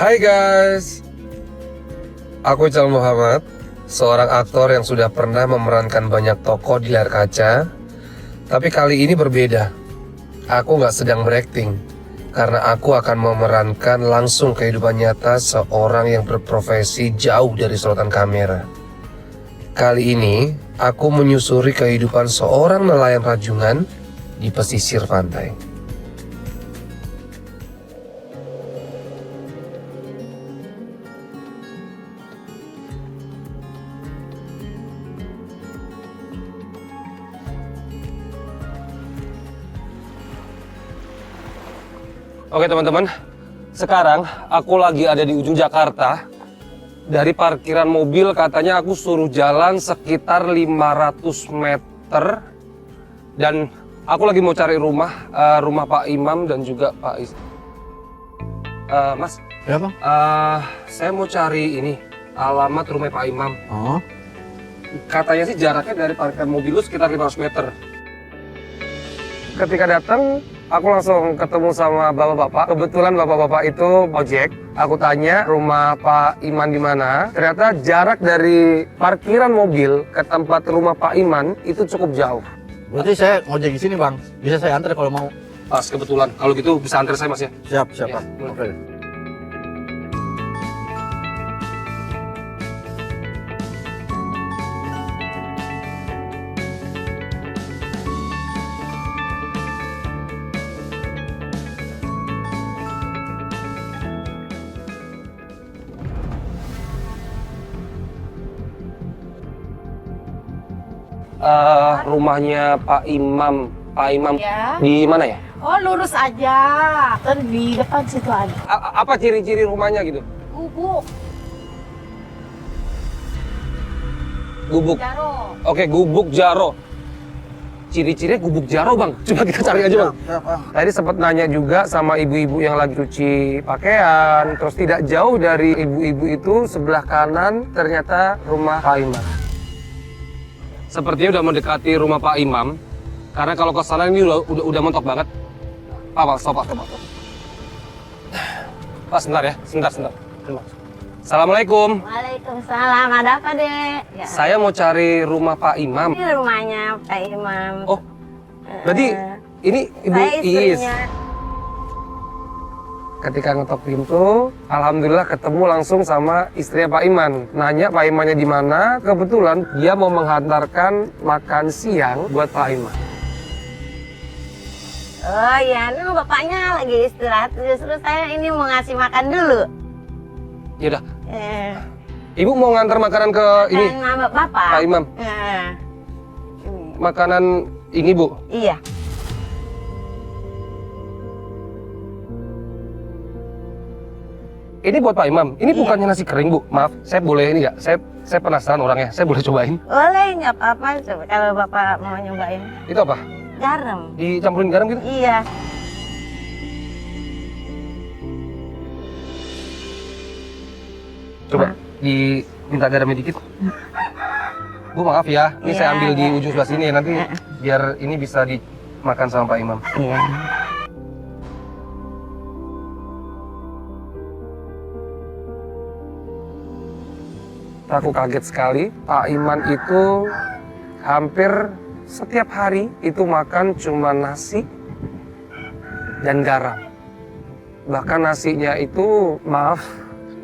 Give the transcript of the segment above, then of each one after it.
Hai guys, aku Ical Muhammad, seorang aktor yang sudah pernah memerankan banyak tokoh di layar kaca. Tapi kali ini berbeda, aku nggak sedang berakting, karena aku akan memerankan langsung kehidupan nyata seorang yang berprofesi jauh dari sorotan kamera. Kali ini, aku menyusuri kehidupan seorang nelayan rajungan di pesisir pantai. Oke teman-teman, sekarang aku lagi ada di ujung Jakarta. Dari parkiran mobil katanya aku suruh jalan sekitar 500 meter. Dan aku lagi mau cari rumah Pak Imam dan juga Pak Is. Mas, Ya bang? saya mau cari ini, alamat rumah Pak Imam. Oh. Katanya sih jaraknya dari parkiran mobil lu sekitar 500 meter. Ketika datang, aku langsung ketemu sama bapak-bapak. Kebetulan bapak-bapak itu ojek. Aku tanya rumah Pak Iman di mana. Ternyata jarak dari parkiran mobil ke tempat rumah Pak Iman itu cukup jauh. Berarti saya ngojek di sini bang. Bisa saya antar kalau mau. Pas kebetulan. Kalau gitu bisa antar saya mas ya. Siap, siap Ya, bang. boleh. Oke. Rumahnya Pak Imam. Pak Imam Ya. di mana ya? Oh, lurus aja. Kan di depan situ ada. Apa ciri-ciri rumahnya gitu? Gubuk Gubuk. Jaro. Oke, Gubuk Jaro. Ciri-cirinya Gubuk Jaro bang. Coba kita cari aja bang. Siap bang. Tadi sempat nanya juga sama ibu-ibu yang lagi cuci pakaian. Terus tidak jauh dari ibu-ibu itu sebelah kanan ternyata rumah Pak Imam. Sepertinya udah mendekati rumah Pak Imam. Karena kalau ke sana ini udah mentok banget. Pak, stop. Pak, sebentar ya. Sebentar. Assalamualaikum. Waalaikumsalam. Ada apa, Dek? Ya. Saya mau cari rumah Pak Imam. Ini rumahnya Pak Imam. Oh, berarti ini Ibu Saya Iis. istrinya. Ketika ngetok pintu, alhamdulillah ketemu langsung sama istrinya Pak Iman. Nanya Pak Imannya di mana, kebetulan dia mau menghantarkan makan siang buat Pak Iman. Oh iya, ini bapaknya lagi istirahat. Justru saya ini mau ngasih makan dulu. Yaudah, Eh, Ibu mau ngantar makanan ke ini, kan nama bapak. Pak Imam. Ini. Makanan ini Bu. Iya. Ini buat Pak Imam. Ini Iya. bukannya nasi kering Bu. Maaf, saya boleh ini nggak? Saya penasaran orangnya. Saya boleh cobain. Boleh, nggak apa-apa. Coba kalau bapak mau nyobain. Itu apa? Garam. Dicampurin garam gitu? Iya. Coba diminta garamnya dikit. Bu maaf ya, ini saya Iya, ambil di iya. ujung sebelah sini nanti biar ini bisa dimakan sama Pak Imam. Iya. Aku kaget sekali, Pak Iman itu hampir setiap hari itu makan cuma nasi dan garam. Bahkan nasinya itu, maaf,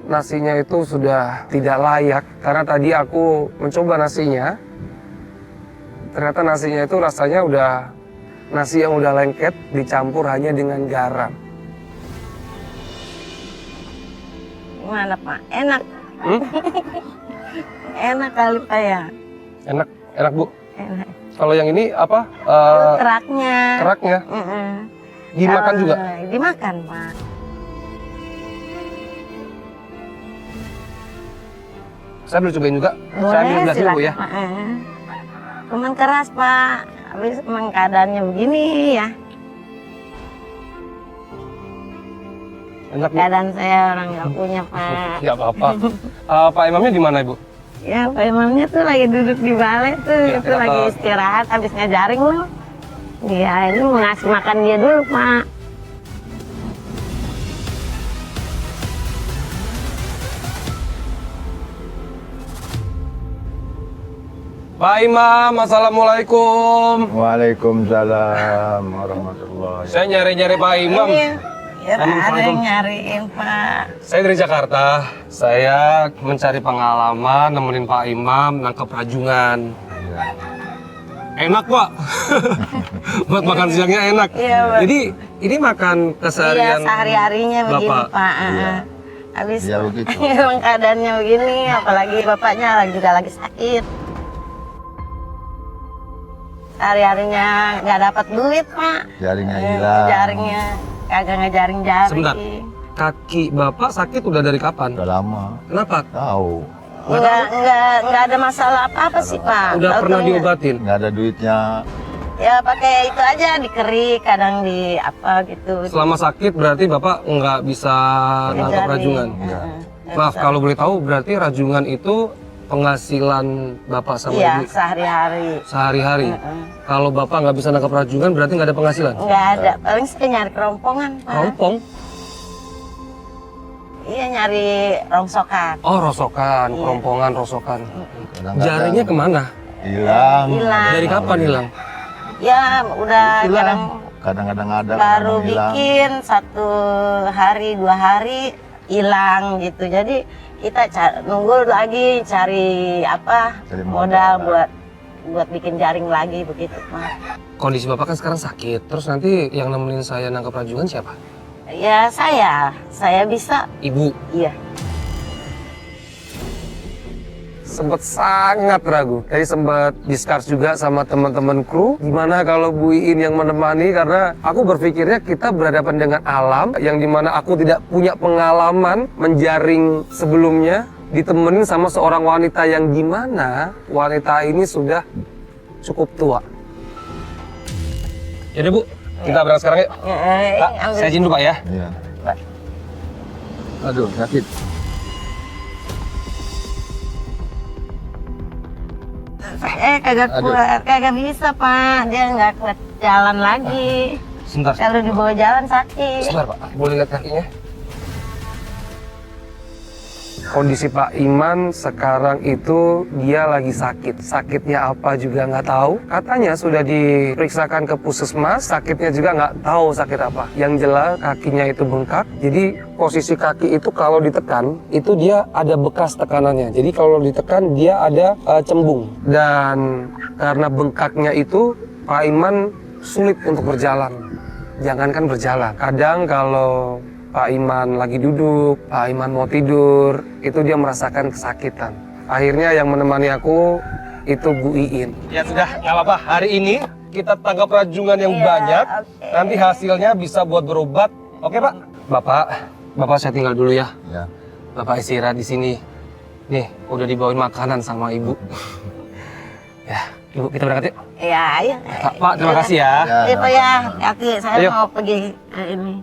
nasinya itu sudah tidak layak. Karena tadi aku mencoba nasinya, ternyata nasinya itu rasanya udah nasi yang udah lengket dicampur hanya dengan garam. Gimana Pak? Enak. Hmm? Enak kali Pak ya. Enak Bu. Enak. Kalau yang ini apa? Keraknya. Keraknya Mm-mm. dimakan Kalau- juga. Dimakan Pak. Saya boleh cobain juga. Boleh, Saya ambil sebelah sini Bu ya. silakan, Pak. Cuman keras Pak. Habis emang keadaannya begini ya. Enak Bu. Keadaan saya orang nggak punya Pak. Ya apa-apa. Pak Imamnya di mana Ibu? Ya Pak Imamnya tuh lagi duduk di balai tuh. Ya, Itu ya, lagi Pak. istirahat habis ngajaring loh. Iya ini mau ngasih makan dia dulu Pak. Pak Imam, Assalamualaikum. Waalaikumsalam warahmatullahi. Saya nyari-nyari Pak Imam. Ya, ada yang nyariin, Pak. Saya dari Jakarta. Saya mencari pengalaman, nemenin Pak Imam nangkep rajungan. Enak, Pak. Buat makan siangnya enak. Iya, Pak. Jadi ini makan Iya, keseharian sehari-harinya begini, Bapak. Pak. Iya. Habis Iya, begitu. emang keadaannya begini, apalagi bapaknya juga lagi sakit. Sehari-harinya nggak dapat duit, Pak. Jaringnya hilang. Jaringnya kagak ngejaring jaring. Sebentar. Kaki Bapak sakit udah dari kapan? Udah lama. Kenapa? Tahu. Nggak ada masalah apa-apa sih, Pak. Udah pernah Tahu-taunya, diobatin? Nggak ada duitnya. Ya pakai itu aja, dikerik, kadang di apa gitu. Selama sakit berarti Bapak nggak bisa nangkep Ngejaring. rajungan? Iya. Nggak Maaf, bisa. kalau boleh tahu berarti rajungan itu penghasilan Bapak sama Iya, Ibu sehari-hari. sehari-hari. Kalau Bapak nggak bisa nangkep rajungan berarti nggak ada penghasilan? Nggak ada, paling sih nyari kerompongan, Pak. Rompong? Iya, nyari rongsokan. Oh, rosokan, Iya. kerompongan, rosokan. Kadang-kadang Jarinya kemana? hilang. Hilang. Dari kapan hilang? Ya, udah Hilang. kadang Kadang-kadang ada. baru kadang-kadang hilang. bikin 1 hari 2 hari hilang gitu. Jadi kita nunggu lagi cari apa Cari modal modal. buat bikin jaring lagi begitu, Pak. Kondisi Bapak kan sekarang sakit. Terus nanti yang nemenin saya nangkep rajungan siapa? Ya saya bisa. Ibu. Iya. Sempet sangat ragu. Tadi sempat discuss juga sama teman-teman kru. Gimana kalau Bu Iin yang menemani? Karena aku berpikirnya kita berhadapan dengan alam yang dimana aku tidak punya pengalaman menjaring sebelumnya. Ditemenin sama seorang wanita yang gimana wanita ini sudah cukup tua. Yaudah Bu, kita berangkat sekarang yuk. Pak, saya izin dulu Pak ya. Iya. Aduh, sakit. Kagak kuat, kagak bisa, Pak. Dia nggak kuat jalan lagi. Sebentar, Kalau dibawa jalan sakit. sebentar Pak. Boleh lihat kakinya? Kondisi Pak Iman sekarang itu dia lagi sakit. Sakitnya apa juga nggak tahu. Katanya sudah diperiksakan ke puskesmas, sakitnya juga nggak tahu sakit apa. Yang jelas kakinya itu bengkak. Jadi posisi kaki itu kalau ditekan, itu dia ada bekas tekanannya. Jadi kalau ditekan dia ada cembung. Dan karena bengkaknya itu, Pak Iman sulit untuk berjalan. Jangankan berjalan. Kadang kalau Pak Iman lagi duduk, Pak Iman mau tidur, itu dia merasakan kesakitan. Akhirnya yang menemani aku itu Bu Iin. Ya sudah, nggak apa-apa. Hari ini kita tangkap rajungan yang Iya, banyak. oke. Nanti hasilnya bisa buat berobat. Oke Pak? Bapak saya tinggal dulu ya. Ya. Bapak istirahat di sini. Nih, udah dibawain makanan sama Ibu. Ya, Ibu kita berangkat yuk. Iya, ayo. Pak, terima kasih ya. Ya, Iya, Pak ya. Hati, saya Ayo. mau pergi ini.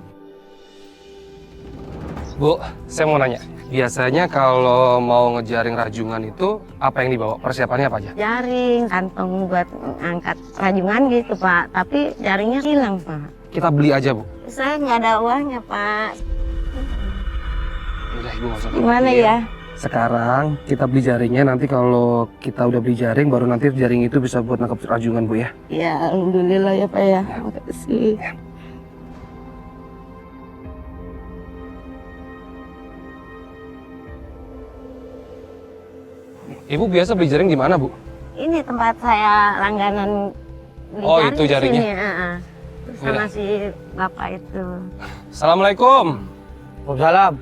Bu, saya mau nanya. Biasanya kalau mau ngejaring rajungan itu apa yang dibawa? Persiapannya apa aja? Jaring, kantong buat angkat rajungan gitu, Pak. Tapi jaringnya hilang, Pak. Kita beli aja, Bu. Saya nggak ada uangnya, Pak. Udah, Ibu nggak usah Gimana pikir. ya? Sekarang kita beli jaringnya, nanti kalau kita udah beli jaring, baru nanti jaring itu bisa buat nangkep rajungan, Bu ya. Ya, alhamdulillah ya, Pak ya. Makasih. Ibu biasa beli jaring di mana, Bu? Ini tempat saya langganan beli Oh, jaring itu di jaringnya? sini, Terus sama Iya. si bapak itu. Assalamualaikum. Waalaikumsalam.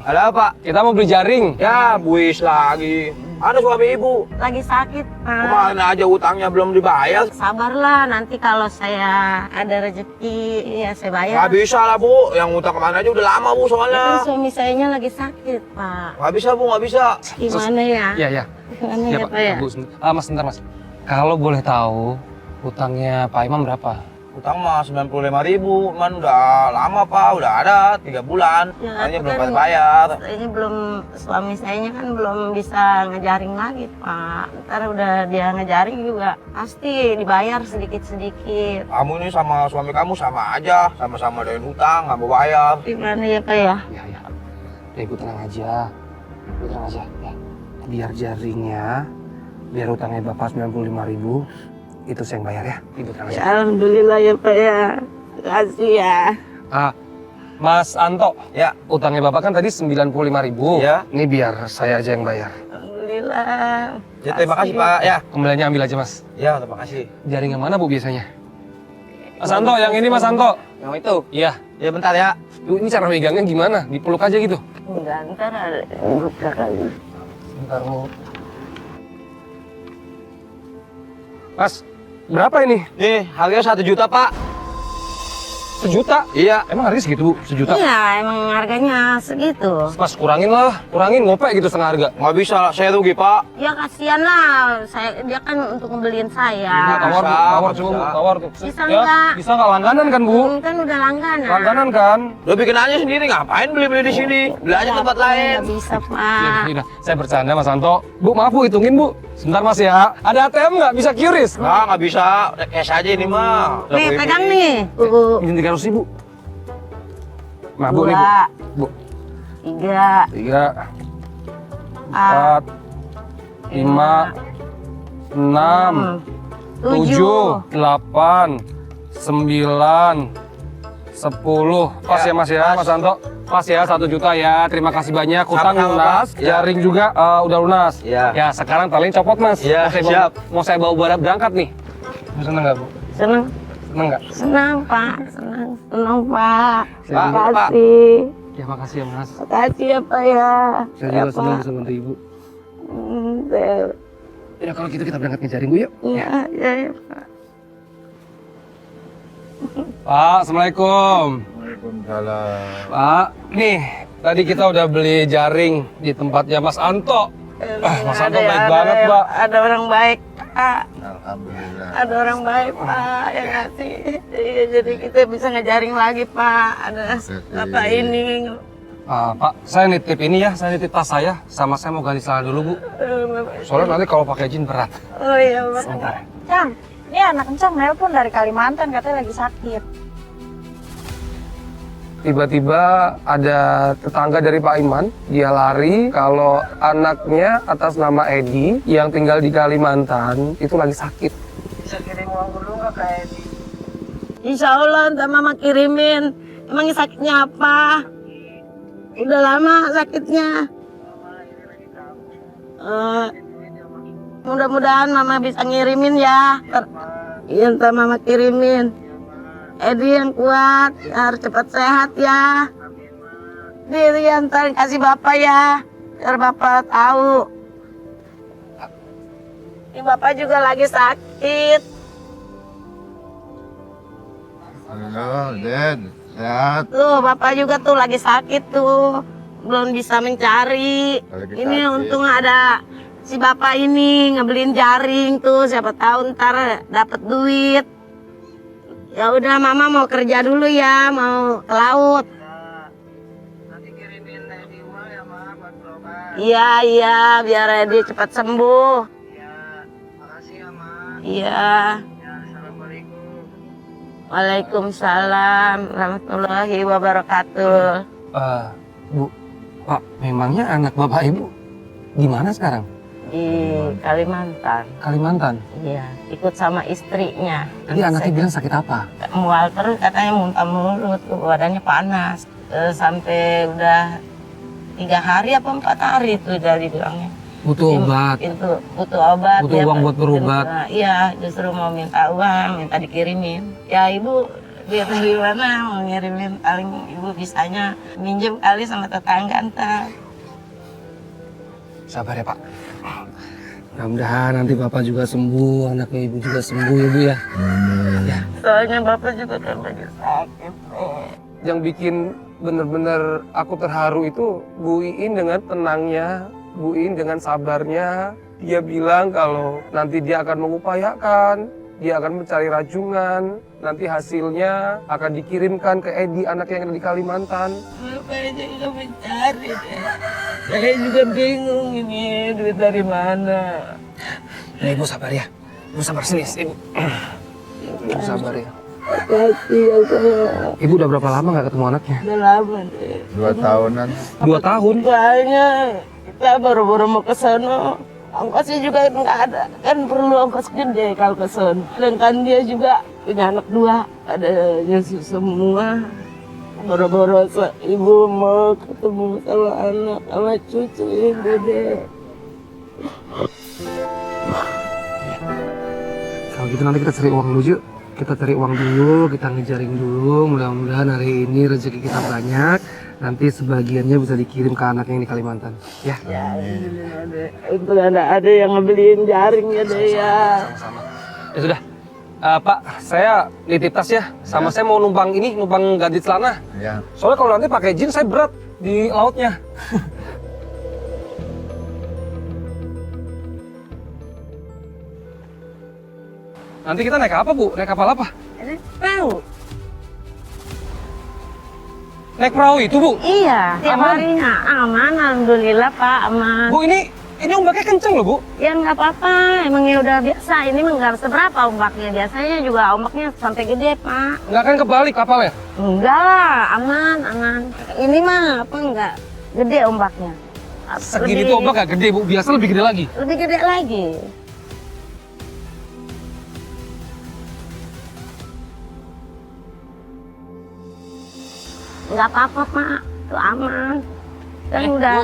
Ada apa? Kita mau beli jaring. Ya, buis lagi. Ada suami ibu. Lagi sakit, Pak. Kemarin aja utangnya belum dibayar. Sabarlah, nanti kalau saya ada rezeki, ya saya bayar. Nggak bisa lah, Bu. Yang utang kemarin aja udah lama, Bu, Kan soalnya. suami sayanya lagi sakit, Pak. Nggak bisa, Bu, nggak bisa. Gimana ya? Iya, iya. Gimana Iya, ya, Pak. Pak ya? Bu, Mas, sebentar, Mas. Kalau boleh tahu, utangnya Pak Imam berapa? Utang mah 95.000, man udah lama, Pak. Udah ada 3 bulan. Ya, Makanya itu belum kan bayar. Ini belum, suami sayanya kan belum bisa ngejaring lagi, Pak. Ntar udah dia ngejaring juga, pasti dibayar sedikit-sedikit. Kamu ini sama suami kamu sama aja. Sama-sama ada utang, nggak mau bayar. Gimana ya, Pak ya? Iya, iya. Ya, Ibu tenang aja. Ibu tenang aja, ya. Biar jaringnya Biar utangnya Bapak 95.000, itu saya yang bayar ya. Ibu tenang aja. Ya, alhamdulillah ya Pak ya. Terima kasih ya. Mas Anto, Ya. utangnya Bapak kan tadi 95.000. Ya. Ini biar saya aja yang bayar. Alhamdulillah. Ya, terima kasih Pak. Ya. Kembaliannya ambil aja Mas. Ya, terima kasih. Jaring yang mana Bu biasanya? Mas Anto, yang ini Mas Anto. Yang itu? Iya. Ya bentar ya. Bu, ini cara megangnya gimana? Dipeluk aja gitu? Enggak, ntar ada buka kali. Bentar mau. Mas, berapa ini? Nih, harganya 1 juta Pak. 1 juta? Iya. Emang harganya segitu Bu? 1 juta? Iya, emang harganya segitu. Mas, kurangin lah. Kurangin, ngopek gitu setengah harga. Nggak bisa, saya rugi Pak. Ya kasihan lah, dia kan untuk ngebeliin saya. Ini tawar, Bu. bisa, Tawar, bisa. coba Bu. Tawar tuh. Bisa Ya, nggak? bisa nggak? Langganan kan Bu? Kan udah langganan. Langganan kan? Udah bikin aja sendiri, ngapain beli-beli di sini? Beli aja ke tempat lain. Nggak bisa Ya, Pak. udah. Saya bercanda Mas Anto. Bu, maaf Bu, hitungin Bu. Sebentar Mas ya. Ada ATM nggak? Bisa QRIS? Nggak bisa. Udah cash aja ini mah. Udah Nih, gue pegang pilih. nih. Bu. Ini 300.000. Nah, Bu, nih Bu. 2, Bu, 3, 3, 4, 5, 6, 7, 8, 9, 10. Pas ya Mas ya, Mas Anto. Pas ya, 1 juta ya. Terima kasih banyak. Utang Sama-sama, lunas, Pak. Ya. jaring juga udah lunas. Ya. Ya, sekarang paling copot Mas. Ya, siap. Mau saya bawa berangkat nih. Bu, seneng nggak Bu? Senang. Seneng nggak? Senang Pak, senang Pak. Saya Terima juga, Pak. kasih. Ya, makasih ya Mas. Makasih ya Pak ya. Saya Ya, juga senang Pak. bisa bantu Ibu. Saya- Ya, kalau gitu kita berangkat ke jaring Bu yuk. Ya, ya Pak. Pak, Assalamualaikum. Waalaikumsalam. Pak, nih tadi kita udah beli jaring di tempatnya Mas Anto. Mas Anto baik banget, Pak. Ada orang baik Pak. Alhamdulillah. Ada orang baik Pak yang ngasih. Iya, jadi kita bisa ngejaring lagi Pak. Ada apa ini? Pak, saya nitip ini ya, saya nitip tas saya. Sama saya mau ganti celana dulu, Bu. Soalnya nanti kalau pakai jin berat. Oh iya Pak. Sebentar ya. Cang, ini anak Encang nelpon dari Kalimantan katanya lagi sakit. Tiba-tiba ada tetangga dari Pak Iman, dia lari kalau anaknya atas nama Edi yang tinggal di Kalimantan itu lagi sakit. Bisa kirim uang dulu nggak kayak ini? Insya Allah ntar Mama kirimin. Emangnya sakitnya apa? Udah lama sakitnya. Mudah-mudahan Mama bisa ngirimin ya. Iya ntar Mama kirimin. Edi yang kuat, harus cepat sehat ya. Diri yang ntar kasih Bapak ya, biar Bapak tahu. Ini Bapak juga lagi sakit. Halo, Den. Sehat. Tuh, Bapak juga tuh lagi sakit tuh. Belum bisa mencari. Lagi Ini sakit. untung ada si Bapak ini ngebeliin jaring tuh. Siapa tahu ntar dapat duit. Ya udah, Mama mau kerja dulu ya, mau ke laut. Nanti kirimin dari uang ya Ma, buat berobat. Iya, biar Edi cepat sembuh. Iya, makasih ya Ma. Iya. Ya, assalamualaikum. Waalaikumsalam warahmatullahi wabarakatuh. Bu, Pak, memangnya anak Bapak Ibu di mana sekarang? Di Kalimantan. Kalimantan. Iya, ikut sama istrinya. Tadi anaknya bilang sakit apa? Mual terus, katanya muntah mulu tuh, badannya panas. Sampai udah 3 hari apa 4 hari tuh dari bilangnya. Butuh obat. Itu butuh obat. Butuh uang buat berobat. Iya, justru mau minta uang, minta dikirimin. Ya Ibu, lihat dari mana mau ngirimin, paling Ibu bisanya minjem kali sama tetangga ntar. Sabar ya Pak. Mudah-mudahan nanti Bapak juga sembuh, anaknya Ibu juga sembuh ya Bu ya. Ya. Soalnya Bapak juga kan lagi sakit. Yang bikin bener-bener aku terharu itu Bu Iin dengan tenangnya, Bu Iin dengan sabarnya. Dia bilang kalau nanti dia akan mengupayakan, dia akan mencari rajungan, nanti hasilnya akan dikirimkan ke Edi, anak yang ada di Kalimantan. Bapak juga mencari deh. Saya juga bingung ini duit dari mana. Nah, Ibu sabar ya. Ibu sabar sini, Ibu. Ibu sabar ya. Makasih ya sayang. Ibu udah berapa lama nggak ketemu anaknya? Udah lama deh. 2 tahunan. 2 tahun. Soalnya kita baru-baru mau ke sono. ongkosnya juga nggak ada, kan perlu ongkos gede kalau ke sono. Sedangkan dia juga punya anak 2, ada nyusu semua. Boro-boro ibu mau ketemu sama anak, sama cucu ibu deh. Kalau gitu nanti kita cari uang dulu yuk. Kita cari uang dulu, kita ngejaring dulu. Mudah-mudahan hari ini rezeki kita banyak. Nanti sebagiannya bisa dikirim ke anak yang di Kalimantan. Ya. Ya, itu ada yang ngebeliin jaring ya deh ya. Ya sudah. Pak, saya nitip tas ya. Sama saya mau numpang ganti celana. Ya. Soalnya kalau nanti pakai jeans saya berat di lautnya. Nanti kita naik apa, Bu? Naik kapal apa? Ini tahu. Naik perahu itu, Bu? Iya, tiap Aman? harinya aman, alhamdulillah Pak, aman. Bu, ini ombaknya kenceng loh, Bu. Ya nggak apa-apa, emang ya udah biasa. Ini mah nggak seberapa ombaknya. Biasanya juga ombaknya sampai gede Pak. Nggak akan kebalik kapalnya? Enggak lah, aman, aman. Ini mah apa enggak gede ombaknya. Segini tuh ombak nggak gede, Bu. Biasa lebih gede lagi. Lebih gede lagi. Nggak apa-apa Pak, itu aman. Kan udah.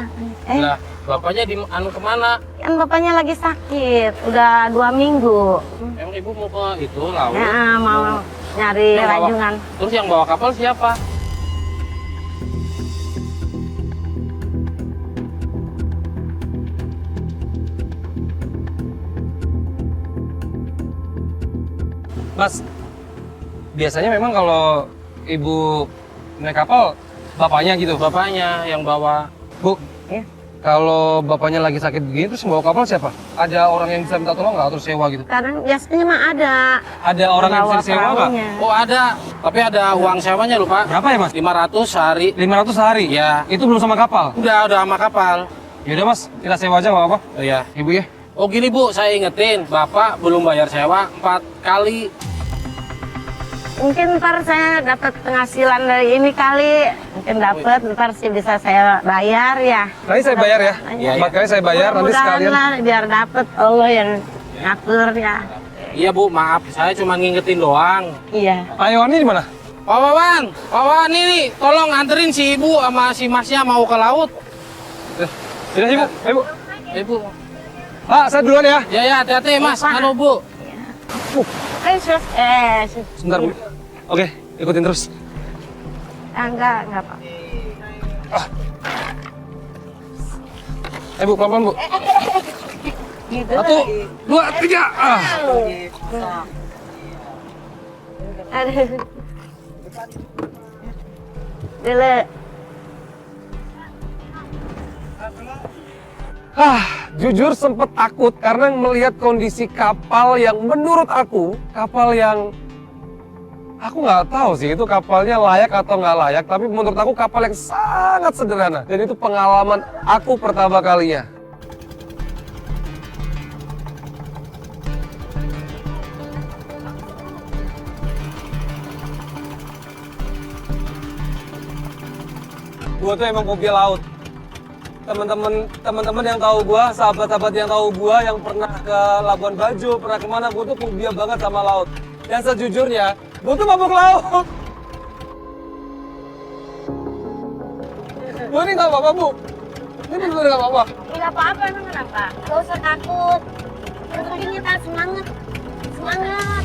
Lah, bapaknya di kemana? Kan bapaknya lagi sakit, udah 2 minggu. Emang ibu mau ke itu laut? Ya, mau nyari Yang bawa- rajungan. Terus yang bawa kapal siapa? Mas, biasanya memang kalau ibu naik kapal, bapaknya gitu. Bapaknya yang bawa. Bu, Ya. kalau bapaknya lagi sakit begini, terus yang bawa kapal siapa? Ada orang yang bisa minta tolong nggak? Atau sewa gitu? Kadang biasanya mah ada. Ada orang yang bisa Bawa disewa nggak? perahunya. Oh ada, tapi ada uang sewanya lupa. Berapa ya, Mas? 500 sehari. 500 sehari? Ya. Itu belum sama kapal? Udah sama kapal. Yaudah Mas, kita sewa aja nggak apa-apa. Oh ya. Ibu ya? Oh gini Bu, saya ingetin, Bapak belum bayar sewa 4 kali. Mungkin ntar saya dapat penghasilan dari ini kali. Mungkin dapat, ntar sih bisa saya bayar ya. Nanti saya bayar ya? Iya, iya. 4 kali saya bayar, nanti Mudah-mudahan sekalian. lah, biar dapat Allah yang ngatur ya. Iya Bu, maaf, saya cuma ngingetin doang. Iya. Pak Iwan ini di mana? Pak Wawan ini tolong anterin si Ibu sama si Masnya mau ke laut. Sudah Ibu, Ibu. Ibu. Pak, saya duluan ya. Ya hati-hati Mas. Pak. Halo Bu. Sebentar Bu. Oke, ikutin terus. Enggak Pak. Bu, pelan-pelan Bu. Gitu 1, 2, 3. Aduh. Dulu. Jujur sempet takut karena melihat kondisi kapal yang menurut aku, kapal yang aku nggak tahu sih itu kapalnya layak atau nggak layak, tapi menurut aku kapal yang sangat sederhana. Dan itu pengalaman aku pertama kalinya. Gua tuh emang fobia laut. Teman-teman yang tahu gua, sahabat-sahabat yang tahu gua yang pernah ke Labuan Bajo, pernah kemana, gua tuh fobia banget sama laut. Dan sejujurnya, gua tuh mabuk laut. Bu, ini nggak apa-apa, Bu. Ini bener nggak apa-apa. Enggak apa-apa, emang kenapa? Gak usah takut. Yang penting kita semangat. Semangat.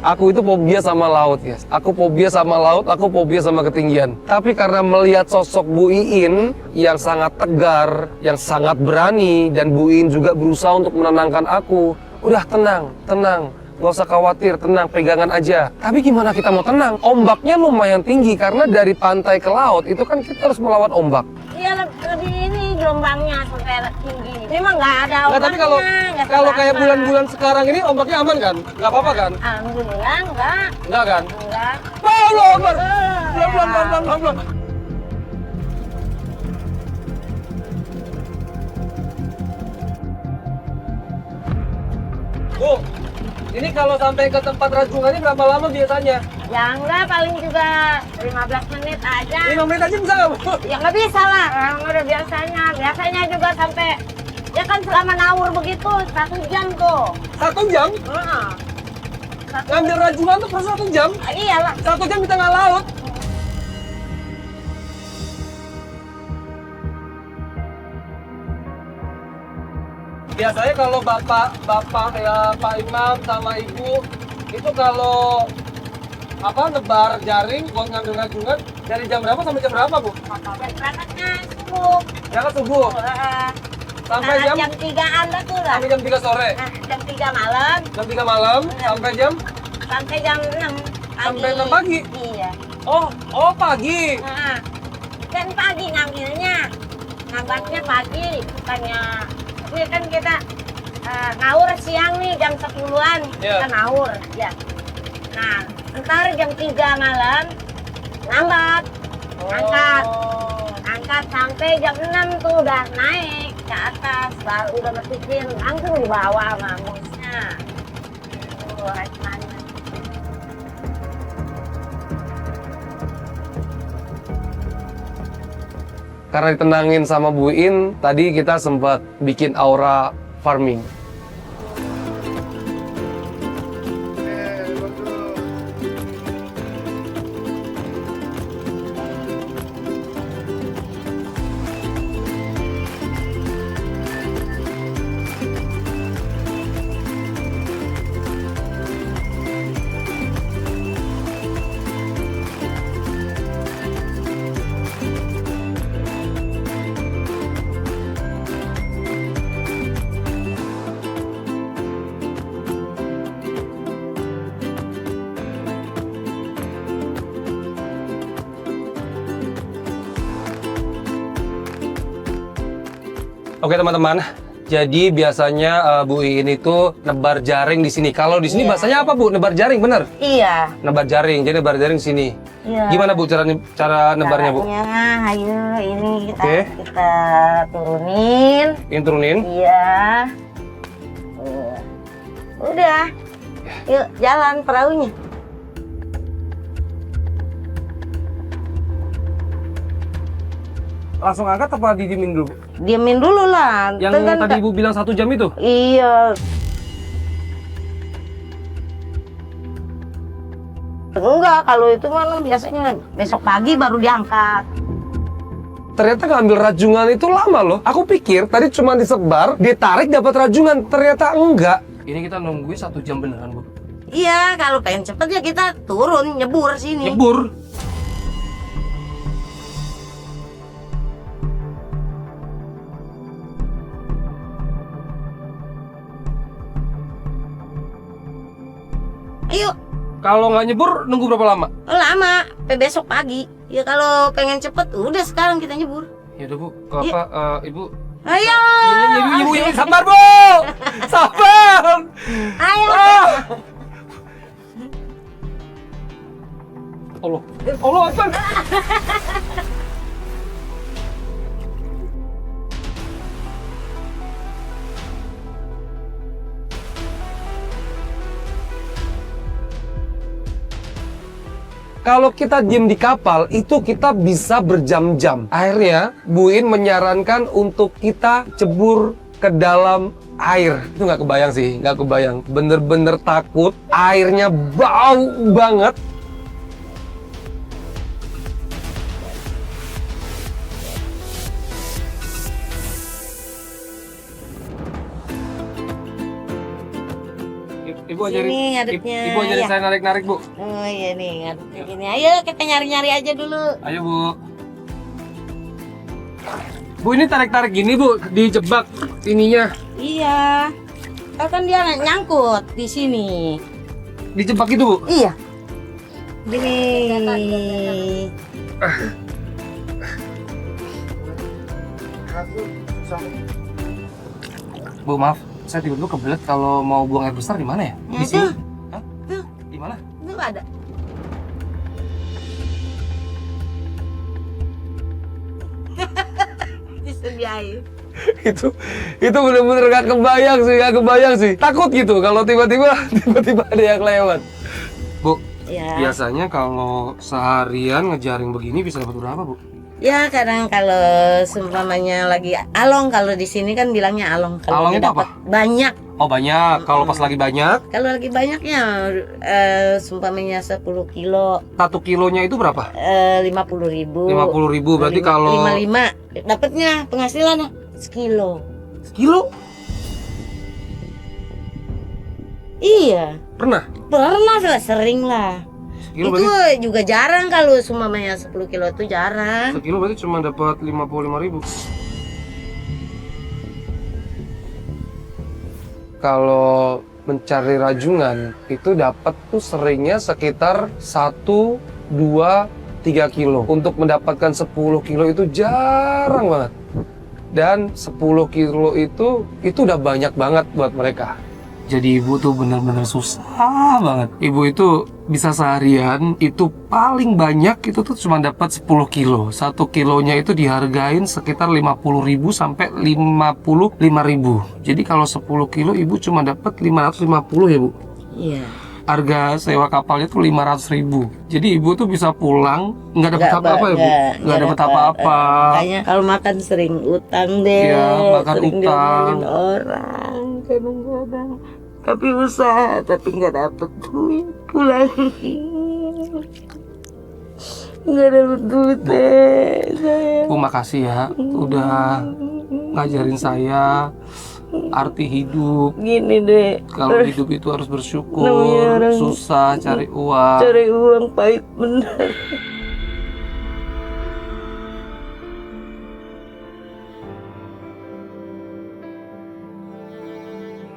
Aku itu fobia sama laut, guys. Aku fobia sama laut, aku fobia sama ketinggian. Tapi karena melihat sosok Bu Iin yang sangat tegar, yang sangat berani, dan Bu Iin juga berusaha untuk menenangkan aku. Udah tenang, tenang. Gak usah khawatir, tenang, pegangan aja. Tapi gimana kita mau tenang? Ombaknya lumayan tinggi, karena dari pantai ke laut, itu kan kita harus melawan ombak. Iya lebih ini gelombangnya sampai tinggi. Ini mah nggak ada Nggak, ombaknya. tapi kalau nggak kayak apa-apa. bulan-bulan sekarang ini ombaknya aman kan? Nggak apa-apa kan? Alhamdulillah enggak. Nggak kan? Enggak. Allah Akbar! Pelan-pelan. Bu, ini kalau sampai ke tempat rajungannya berapa lama biasanya? Ya enggak, paling juga 15 menit aja. 5 menit aja bisa nggak, Bu? Ya nggak bisa lah, orang udah biasanya. Biasanya juga sampai Ya kan selama naur begitu 1 jam tuh. 1 jam? Heeh. Ngambil rajungan tuh per 1 jam? Iyalah. 1 jam di tengah laut? Biasanya kalau bapak ya Pak Imam sama Ibu itu kalau nebar jaring buat ngambil rajungan dari jam berapa sampai jam berapa, Bu? Berangkatnya subuh. Berangkat subuh sampai jam 3-an dah tuh lah. sampai jam 3 sore. Jam 3 malam Jam 3 malam sampai jam 6 pagi. Sampai 6 pagi? Iya. Oh pagi. Nah, kan pagi ngambilnya. Ngambatnya pagi, bukannya ini kan kita naur siang nih jam 10-an Iya. kita naur ya. Nah, ntar jam 3 malam lambat angkat sampai jam 6 tuh udah naik ke atas baru udah metikin langsung dibawa sama bosnya. Tuh, rekannya. Karena ditenangin sama Bu In, tadi kita sempat bikin aura farming. Oke teman-teman, jadi biasanya Bu In itu nebar jaring di sini. Kalau di sini Iya. bahasanya apa Bu? Nebar jaring, bener? Iya. Nebar jaring, jadi nebar jaring di sini. Iya. Gimana Bu cara nebarnya Bu? Caranya, ayo ini Oke. kita turunin. Ini turunin. Iya. Udah. Yuk jalan perahunya. Langsung angkat apa didiemin dulu? Diemin dulu lah. Yang Kan tadi Ibu bilang 1 jam itu? Iya. Enggak, kalau itu malah biasanya besok pagi baru diangkat. Ternyata ngambil rajungan itu lama loh. Aku pikir tadi cuma disebar, ditarik dapat rajungan. Ternyata enggak. Ini kita nungguin 1 jam beneran Bu. Iya, kalau pengen cepet ya kita turun nyebur sini. Nyebur. Ayo, Kalau nggak nyebur, nunggu berapa lama? lama, sampai besok pagi. Ya kalau pengen cepet, udah sekarang kita nyebur. Ya udah Bu, Iya. Ibu. Ayo, Ibu, sabar Bu, sabar. ayo. Allah Akbar. Kalau kita diem di kapal, itu kita bisa berjam-jam. Akhirnya, Bu In menyarankan untuk kita cebur ke dalam air. Itu nggak kebayang sih, nggak kebayang. Bener-bener takut, airnya bau banget. Ibu ajarin, Ini ngadepnya, Ibu ajarin ya. saya narik-narik Bu. Oh iya nih, ngadepnya gini. Ayo kita nyari-nyari aja dulu. Ayo Bu. Bu ini tarik-tarik gini Bu, dijebak ininya. Iya. Kan dia nyangkut di sini. Dijebak itu Bu. Iya. Gini. Bu maaf, saya tiba-tiba kebelet kalau mau buang air besar di mana ya? Ya, Di sini? tuh. Hah? Tuh. Di mana? Itu ada. Disediain. itu bener-bener gak kebayang sih. Takut gitu kalau tiba-tiba ada yang lewat. Bu, Ya. biasanya kalau seharian ngejaring begini bisa dapat berapa Bu? Ya kadang kalau seumpamanya lagi along, kalau di sini kan bilangnya along. Kalau Along dia itu dapat banyak. Oh banyak, kalau pas lagi banyak. Kalau lagi banyaknya seumpamanya 10 kilo 1 kilonya itu berapa? 50.000. 50.000, berarti kalau 55 dapatnya penghasilannya sekilo. sekilo? Iya, Pernah? pernah lah, sering lah. Sekilo Itu berarti, juga jarang kalau seumpamanya 10 kilo itu jarang. sekilo berarti cuma dapat 55.000. Kalau mencari rajungan itu dapat tuh seringnya sekitar 1, 2, 3 kilo. Untuk mendapatkan 10 kilo itu jarang banget. Dan 10 kilo itu udah banyak banget buat mereka. Jadi ibu tuh bener-bener susah banget. Ibu itu bisa seharian itu paling banyak itu tuh cuma dapat 10 kilo. 1 kilonya itu dihargain sekitar 50.000 sampai 55.000. Jadi kalau 10 kilo ibu cuma dapat 550 ya bu. Iya. Harga sewa kapalnya tuh 500.000. Jadi ibu tuh bisa pulang nggak dapat apa-apa ya bu? Nggak dapat apa-apa. Makanya kalau makan sering utang deh. Iya, makan sering utang. diomelin orang kadang-kadang. Tapi usaha, tapi nggak dapet duit pulang. Nggak dapet duit deh sayang. Bu makasih ya udah ngajarin saya arti hidup. Gini deh, Kalau hidup itu harus bersyukur, Namanya orang susah cari uang. cari uang pahit bener.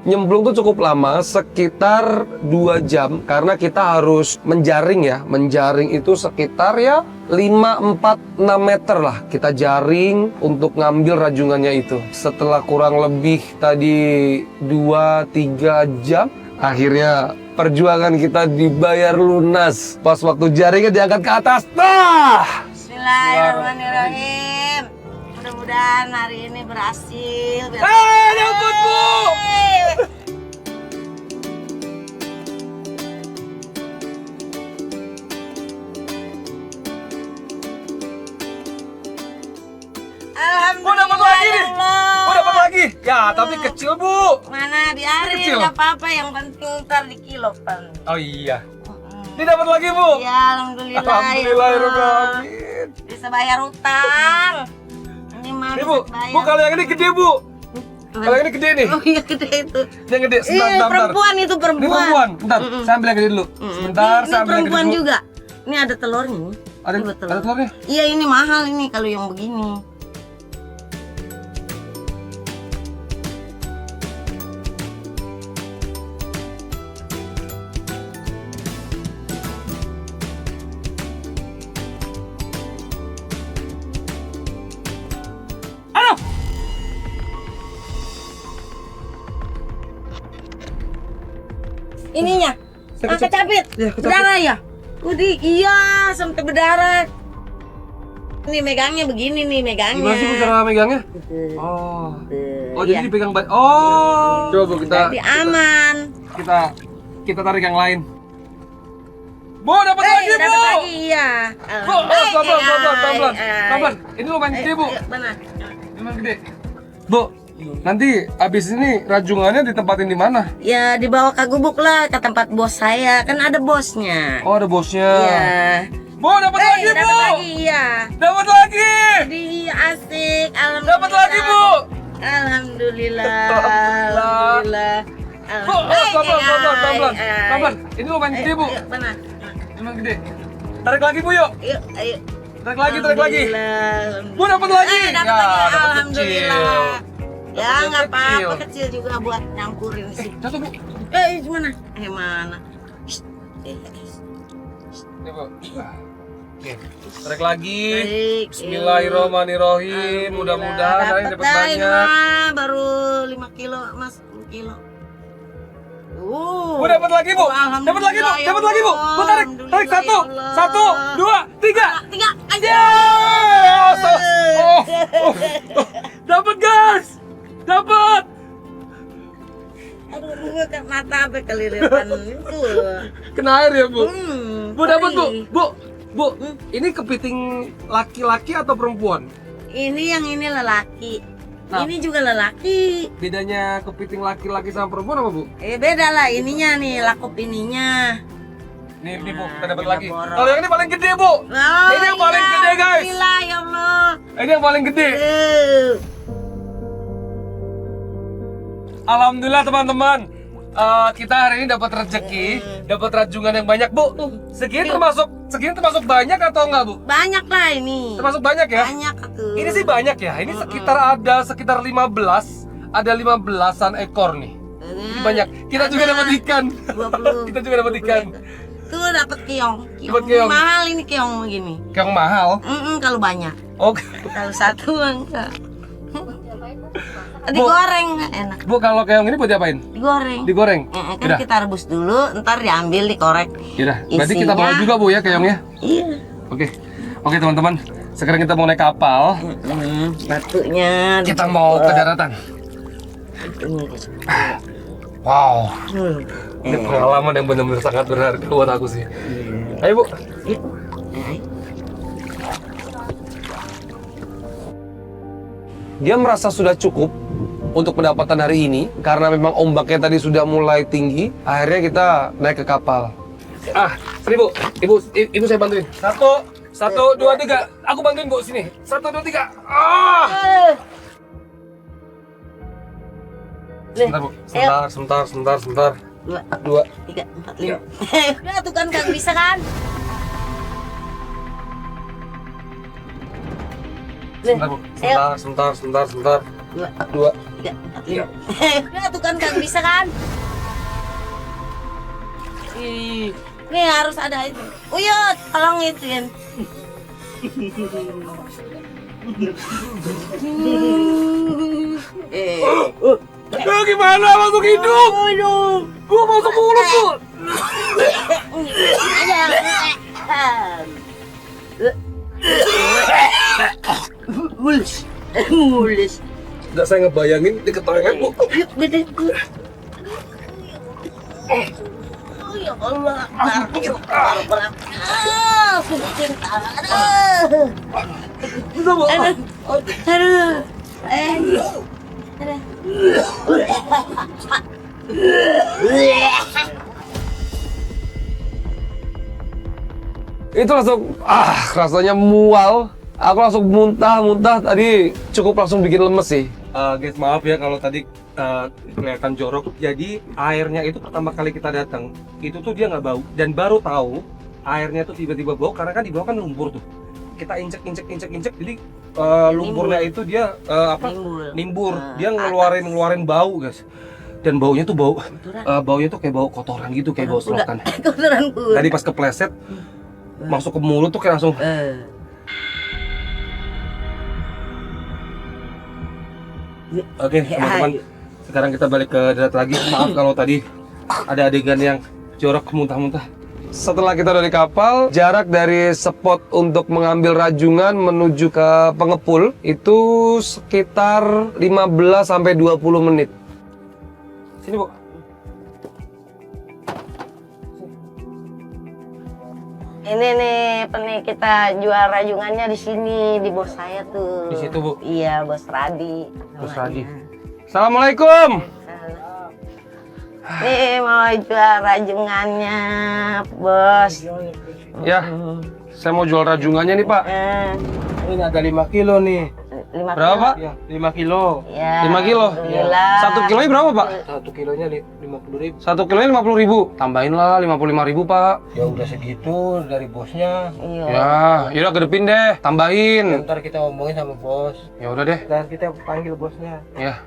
Nyemplung tuh cukup lama, sekitar 2 jam karena kita harus menjaring ya. Menjaring itu sekitar ya 5, 4, 6 meter lah. Kita jaring untuk ngambil rajungannya itu. Setelah kurang lebih tadi 2, 3 jam, akhirnya perjuangan kita dibayar lunas. Pas waktu jaringnya diangkat ke atas, nah! Bismillahirrahmanirrahim. Mudah-mudahan hari ini berhasil. Nyangkut bu! Alhamdulillah. dapat lagi nih. ya Allah. Dapat lagi. Ya, tapi kecil bu. Mana diarin Kecil. nggak apa-apa, yang penting ntar di kilo pan. Oh iya. Ini dapat lagi bu. Ya alhamdulillah. Alhamdulillahirobbilalamin. Bisa bayar utang. Ini mah Nih bisa bu, bayar. bu kalau yang ini gede bu. Kalau yang ini gede nih. Oh iya gede itu. Yang gede. Sebentar, Iya sebentar. perempuan itu Ini perempuan. perempuan. Bentar, saya ambil yang gede dulu. Sebentar, Ini saya ambil yang gede perempuan dulu. juga. Ini ada telurnya. Ada, Ini ada telurnya? Iya ini mahal ini kalau yang begini. Aduh! Ininya. Kecapit. Ya, kecapit. Berdarah ya? Udah iya sampai berdarah. Nih megangnya begini nih megangnya. Gimana sih bu cara megangnya? Gitu. Oh. Gitu. Oh, jadi Iya. dipegang baik. Oh. Coba bu Jadi aman. kita tarik yang lain. Bu, dapat lagi, Bu. Dapat lagi iya. Bu, pelan-pelan. Ini lumayan gede, Bu. Mana? Lumayan gede. Bu, nanti abis ini rajungannya ditempatin di mana? Ya dibawa ke gubuk lah ke tempat bos saya, kan ada bosnya. Oh, ada bosnya. Iya. Bu, dapat lagi, Bu. Dapat lagi iya. Dapat lagi. Di asik, alhamdulillah. Dapat lagi, Bu. Alhamdulillah. Alhamdulillah. Alhamdulillah. Bu, pelan-pelan. Ini lumayan gede, Bu. Mana? Lumayan gede. Tarik lagi, Bu, yuk. Yuk, ayo. Tarik lagi. Alhamdulillah. Bu, dapat lagi. Dapat Ya, lagi. dapat Alhamdulillah. kecil. Ya Dapat nggak apa-apa, kecil. kecil juga buat nyampurin sih. Jatuh, Bu. Mana? Mana? Ini, Bu. Oke, tarik lagi. Baik, Bismillahirrahmanirrahim. Mudah-mudahan hari ini dapat dah, ini banyak. mah baru 5 kilo, Mas, 10 kilo. Bu, dapat lagi, Bu. Dapat lagi, Bu. Dapat lagi, Bu. Bu, tarik. Tarik satu. 1, 2, 3. 3 aja. Dapat, guys. Dapat. Aduh, gue ke mata sampai kelilipan itu. Kena air ya, Bu. Bu, dapat, Bu. Bu. Bu, ini kepiting laki-laki atau perempuan? Ini yang ini lelaki. Nah. Ini juga lelaki. Bedanya kepiting laki-laki sama perempuan apa, Bu? Beda lah ininya nih, lakup ininya. Nih, Bu, kita dapat Nah, lagi. borok. Kalau yang ini paling gede, Bu. Ini yang paling gede, guys. Alhamdulillah, ya Allah. Ini yang paling gede. Alhamdulillah, teman-teman. Kita hari ini dapat rezeki, dapat rajungan yang banyak, Bu. Segini termasuk banyak atau enggak, Bu? Banyak lah ini. Termasuk banyak ya? Banyak tuh. Ini sih banyak ya. Ini sekitar 15, ada 15-an ekor nih. Ini banyak. Kita juga dapat ikan. 20. Kita juga dapat ikan. Tuh dapat keong. Dapat keong. Mahal ini keong begini. Keong mahal. Kalau banyak. Oke. Kalau satu enggak. Digoreng enak. Bu, kalau keong ini buat diapain? Digoreng. Digoreng. Kan Yaudah. kita rebus dulu, ntar diambil, dikorek. Yaudah. Berarti kita bawa Isinya- juga, Bu, ya keongnya. Iya. Oke. Oke, teman-teman. Sekarang kita mau naik kapal. Batunya. Kita mau ke daratan. Wow. Ini pengalaman yang benar-benar sangat berharga buat aku sih. Ayo, Bu. Dia merasa sudah cukup untuk pendapatan hari ini karena memang ombaknya tadi sudah mulai tinggi. Akhirnya kita naik ke kapal. Sini, Bu. Ibu saya bantuin. Satu, dua, tiga. Aku bantuin, Bu, sini. 1, 2, 3. Sebentar, Bu. Sebentar. 2, 3, 4, 5. Udah tuh kan gak bisa kan? sebentar, Bu. Sebentar. 2. 3, 4, 5. Udah tuh kan gak bisa kan? Nih harus ada itu. Uyut, tolong ituin. Gimana masuk hidung? Gua masuk mulut, Bu. Mulus. Nggak, saya ngebayangin di ketangan, Bu. Yuk, gede. Oh ya Allah. Bisa, Bu. Aduh. Itu langsung rasanya mual. Aku langsung muntah tadi, cukup langsung bikin lemes sih. Guys, maaf ya kalau tadi kelihatan jorok. Jadi airnya itu pertama kali kita datang itu tuh dia nggak bau, dan baru tahu airnya tuh tiba-tiba bau karena kan di bawah kan lumpur tuh. Kita injek, jadi lumpurnya itu dia nimbur. Dia ngeluarin bau, guys. Dan baunya tuh baunya tuh kayak bau kotoran gitu, kayak bau selokan. Kotoran kuda. Tadi pas kepleset masuk ke mulut tuh kayak langsung. Oke, teman-teman. Sekarang kita balik ke darat lagi. Maaf kalau tadi ada adegan yang jorok, muntah-muntah. Setelah kita dari kapal, jarak dari spot untuk mengambil rajungan menuju ke pengepul itu sekitar 15 sampai 20 menit. Sini, Bu. Ini nih kita jual rajungannya di sini, di bos saya tuh. Di situ, Bu? Iya, bos Radi. Bos Radi. Assalamualaikum. Nih mau jual rajungannya, bos. Ya, saya mau jual rajungannya nih, Pak. Ini ada 5 kilo nih. 5 Berapa, Pak? Ya, 5 kilo. Ya, 5 kilo? alhamdulillah. 1 kilonya berapa, Pak? 1 kilonya 50.000. 1 kilonya 50.000. Tambahin lah 55.000, Pak. Ya udah segitu dari bosnya. Iya. Ya, yaudah gedepin deh, tambahin. Ntar kita ngomongin sama bos. Ya udah deh. Dan kita panggil bosnya. Ya.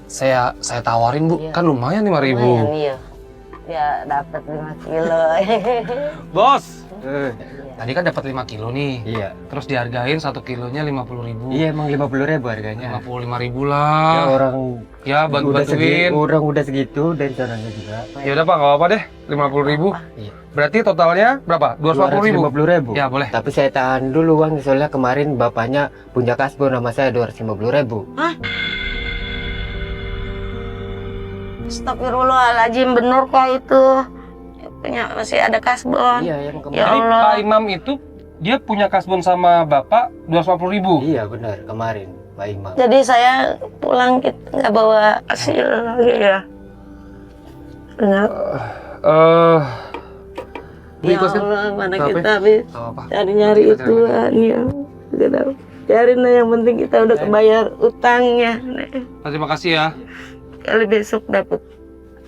Saya tawarin, Bu. Iya. Kan lumayan 5.000. Lumayan, iya. Ya dapat 5 kilo. Bos. Tadi kan dapat 5 kilo nih. Iya. Terus dihargain 1 kilonya 50.000. Iya emang 50.000 harganya. 55.000 lah. Ya orang Ya, bantuin. orang udah segitu dari sananya juga. Ya udah, Pak, nggak apa-apa deh. 50.000. Iya. Berarti totalnya berapa? 250.000. 250.000. Ya, boleh. Tapi saya tahan dulu uang soalnya kemarin bapaknya punya kasbon nama saya 250.000. Astagfirullahaladzim, bener kok itu? masih ada kasbon. Iya, yang Ya kemarin. Allah. Pak Imam itu dia punya kasbon sama Bapak 250.000. Iya benar, kemarin Pak Imam. Jadi saya pulang kita nggak bawa hasil lagi ya. Benar. Ya Allah, mana kita habis Apa? nyari itu ya. Biarin lah, yang penting kita udah kebayar utangnya. Terima kasih ya. Kali besok dapat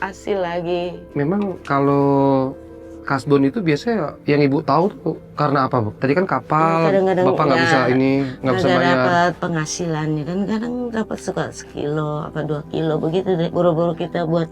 hasil lagi. Memang kalau kasbon itu biasanya yang ibu tahu tuh karena apa, Bu? Tadi kan kapal, Kadang-kadang Bapak nggak ya, bisa nggak bisa bayar. dapat penghasilannya kan, kadang dapat suka sekilo apa 2 kilo begitu deh. Buru-buru kita buat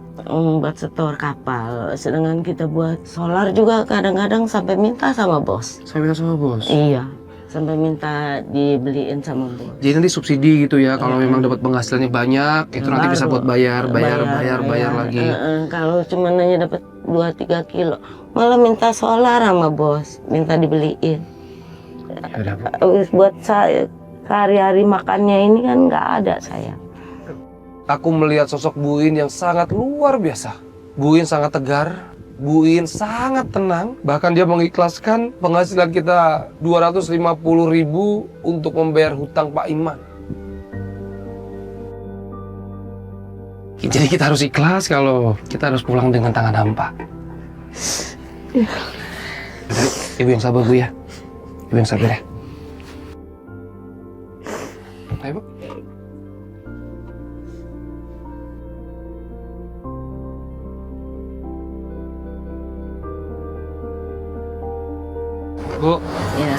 setor kapal, sedangkan kita buat solar juga kadang-kadang sampai minta sama bos. Saya minta sama bos. Iya, sampai minta dibeliin sama bos. Jadi nanti subsidi gitu ya, kalau memang dapat penghasilannya banyak, itu nanti bisa buat bayar lagi. Kalau cuma hanya dapat 2-3 kilo, malah minta solar sama bos, minta dibeliin. Udah, Bu. Buat saya sehari-hari makannya ini kan nggak ada saya. Aku melihat sosok Bu In yang sangat luar biasa. Bu In sangat tegar, Bu In sangat tenang, bahkan dia mengikhlaskan penghasilan kita 250.000 untuk membayar hutang Pak Iman. Jadi kita harus ikhlas kalau kita harus pulang dengan tangan hampa. Ibu yang sabar, Bu ya. Ibu yang sabar ya. Ayo, Bu. Bu, Ya,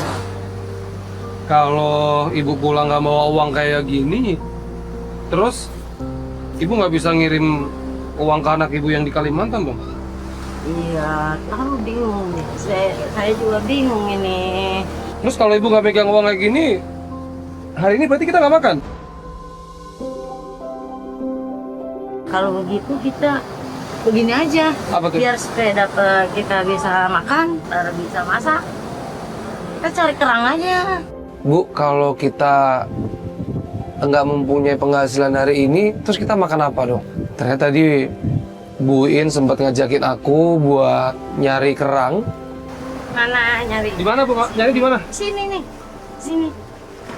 kalau ibu pulang nggak bawa uang kayak gini, terus ibu nggak bisa ngirim uang ke anak ibu yang di Kalimantan, Bang? iya, tahu bingung nih. Saya juga bingung ini. Terus kalau ibu nggak pegang uang kayak gini, hari ini berarti kita nggak makan? Kalau begitu kita begini aja, Apa tuh? biar supaya dapat kita bisa makan, baru bisa masak. Kita cari kerang aja. Bu, kalau kita nggak mempunyai penghasilan hari ini, terus kita makan apa dong? Ternyata tadi Bu In sempat ngajakin aku buat nyari kerang. Mana nyari? Di mana, Bu? Nyari di mana? Sini nih, sini.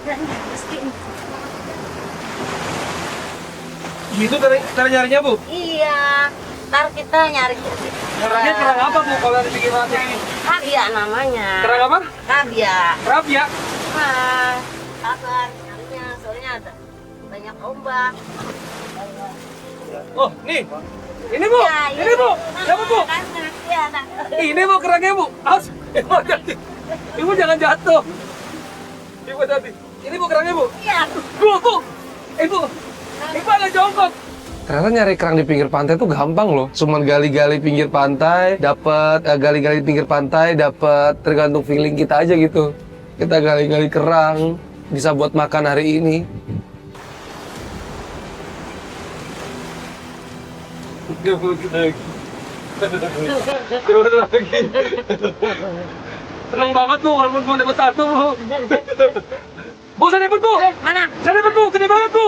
Pasti. Itu cara nyarinya, Bu? Iya, ntar kita nyari. Kerangnya kerang apa, Bu? Kalau di pinggir pantai ini? Kabia namanya. Kerang apa? Kabia. Rabia. Nah, sabar nyarinya, soalnya ada banyak ombak. Oh, nih. Ini, Bu. Ya, Ini, Bu. Siapa, Bu? Iya, nah. Ini, Bu, kerangnya, Bu. Awas. Ibu jangan jatuh. Ibu hati. Ini, Bu, kerangnya, Bu. Iya. Bu. Ibu. Ibu agak jongkok. Ternyata nyari kerang di pinggir pantai itu gampang loh. Cuman gali-gali pinggir pantai, gali-gali pinggir pantai, dapat tergantung feeling kita aja gitu. Kita gali-gali kerang, bisa buat makan hari ini. Seneng banget Bu, kalau mau dapat satu Bu. Bu, saya dapat Bu. Mana? Saya dapat Bu, gede banget Bu.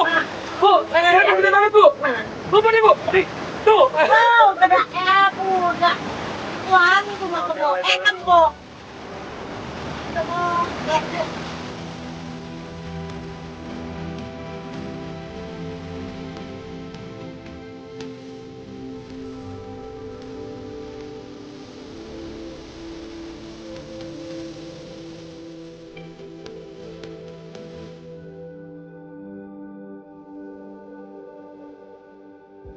Bu, saya dapat gede banget Bu. Bu, mana Bu? Nih, tuh. Oh, udah udah. Wah, itu mah kebo. Kebo.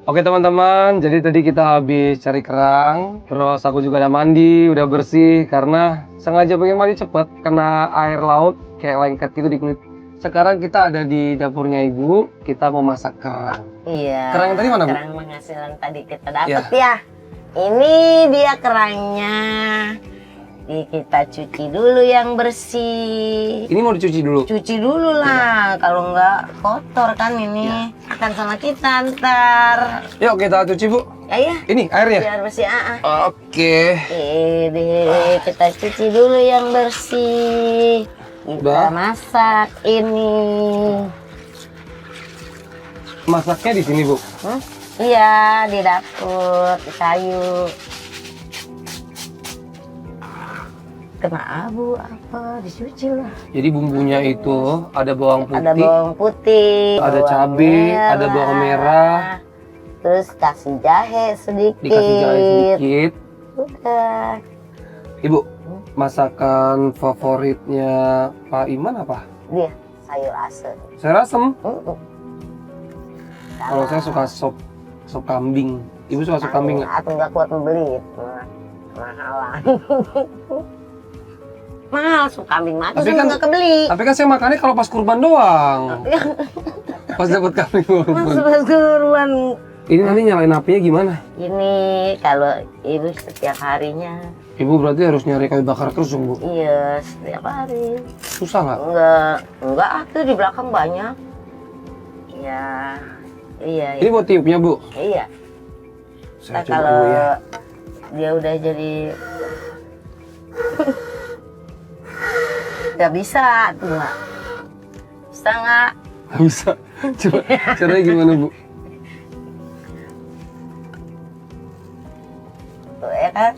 Oke teman-teman, jadi tadi kita habis cari kerang, terus aku juga udah mandi, udah bersih karena sengaja pengen mandi cepet karena air laut kayak lengket gitu di kulit. Sekarang kita ada di dapurnya ibu, kita mau masak kerang. Iya. Kerang yang tadi mana, Bu? Kerang penghasilan tadi kita dapat ya. Ini dia kerangnya. Kita cuci dulu yang bersih. Ini mau dicuci dulu. Cuci dulu lah, kalau nggak kotor kan ini. Akan sama kita ntar. Yuk kita cuci Bu. Ya, Ini airnya. biar bersih. Oke. Ini kita cuci dulu yang bersih. Kita Udah. masak ini. Masaknya di sini Bu. Iya, di dapur, di kayu. Kena abu apa dicuci lah. Jadi bumbunya itu ada bawang putih, Ada bawang putih, ada bawang cabai, ada bawang merah, terus kasih jahe sedikit. dikasih jahe sedikit. Udah. Ibu, masakan favoritnya Pak Iman apa? Dia sayur asem. Saya rasem. Mm-mm. Kalau saya suka sop kambing. Ibu suka sop kambing nggak? Aku nggak kuat membeli itu. Mahalan. Mahal sup kambing mah. Tapi Tapi kan- nggak kebeli. Tapi kan saya makannya kalau pas kurban doang. Pas dapat kambing kurban. Mas kurban. Ini nanti nyalain apinya gimana? Ini kalau ibu setiap harinya. Ibu berarti harus nyari kayu bakar terus dong, Bu. Iya, setiap hari. Susah nggak? Enggak, tuh di belakang banyak. Iya. Iya, Ini buat tiupnya, Bu. iya. Saya Nah, coba kalau dulu ya. dia udah jadi nggak bisa tuh nggak bisa nggak Nggak bisa. Coba caranya gimana, Bu? tuh ya kan.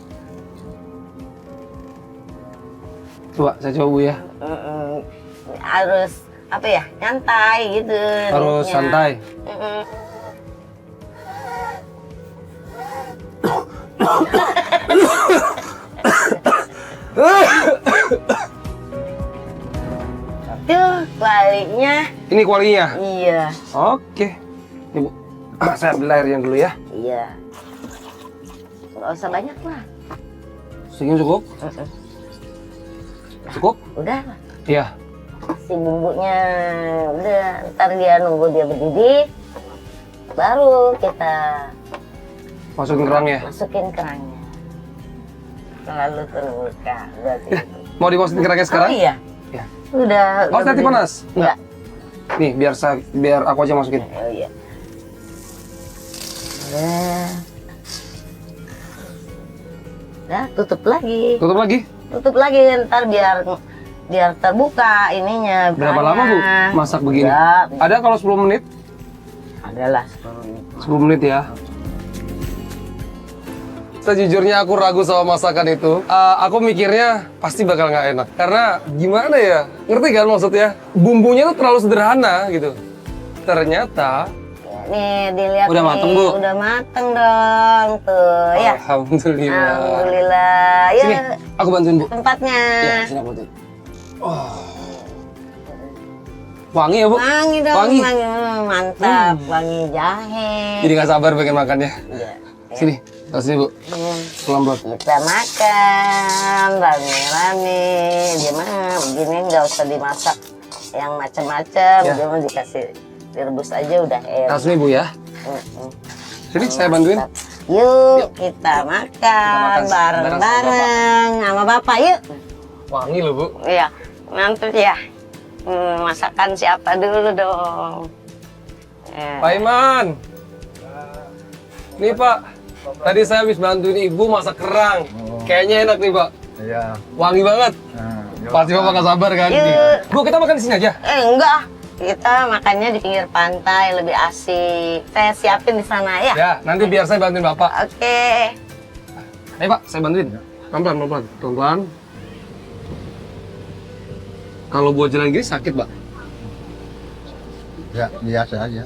Coba saya coba, Bu ya. Mm-mm. Harus apa ya, nyantai gitu Harus niatnya. santai. Mm-mm. Tuh baliknya. Ini kualinya. Iya, Oke. Ini, Bu. Saya ambil air yang dulu ya. iya. Nggak usah banyak lah. Segini cukup? Cukup? Udah lah. Iya. Si bumbunya udah, ntar dia nunggu dia mendidih, baru kita Masukin kerangnya. masukin kerangnya. Lalu terbuka. Berarti. Mau dimasukin kerangnya sekarang? Oh iya. Ya. Udah. Oh, nanti mendidih. panas? Enggak. Nih, biar aku aja masukin. Oh iya. Udah, tutup lagi. Tutup lagi. Tutup lagi ntar biar terbuka ininya. Berapa lama, Bu, kerangnya. masak begini? Udah, Ada kalau 10 menit? adalah 10 menit. 10 menit ya. Sejujurnya aku ragu sama masakan itu. Aku mikirnya pasti bakal nggak enak. Karena gimana ya? Ngerti kan maksudnya? Bumbunya tuh terlalu sederhana gitu. Ternyata Nih dilihat Udah nih, mateng, Bu? Udah mateng dong tuh ya. Alhamdulillah. Alhamdulillah. Ya Sini, aku bantuin, Bu. tempatnya. Ya, sini aku bantuin. Wangi ya, Bu? Wangi dong, Wangi. wangi. Mantap, wangi jahe. Jadi nggak sabar pengen makannya. Ya. Sini, taruh sini, Bu. Pelan-pelan. Kita makan rame-rame. Dia mah begini nggak usah dimasak yang macam-macam. Ya. Dia mah dikasih direbus aja udah enak. Taruh sini, Bu ya. Sini, saya bantuin. Yuk, kita makan makan bareng-bareng sama Bapak yuk. Wangi loh, Bu. Iya, nanti ya. Masakan siapa dulu dong? Pak Iman. Nih, Pak. Tadi saya habis bantuin Ibu masak kerang. Kayaknya enak nih, Pak. Iya. Wangi banget. Nah, yuk. Pasti Bapak nggak sabar kan? Yuk. Bu, kita makan di sini aja. Enggak. Kita makannya di pinggir pantai lebih asik. Saya siapin di sana ya. Ya, nanti biar saya bantuin Bapak. Oke. Ayo, Pak, saya bantuin. Pelan-pelan, pelan-pelan. Pelan-pelan. Kalau buat jalan gini sakit, Pak. Ya, biasa aja.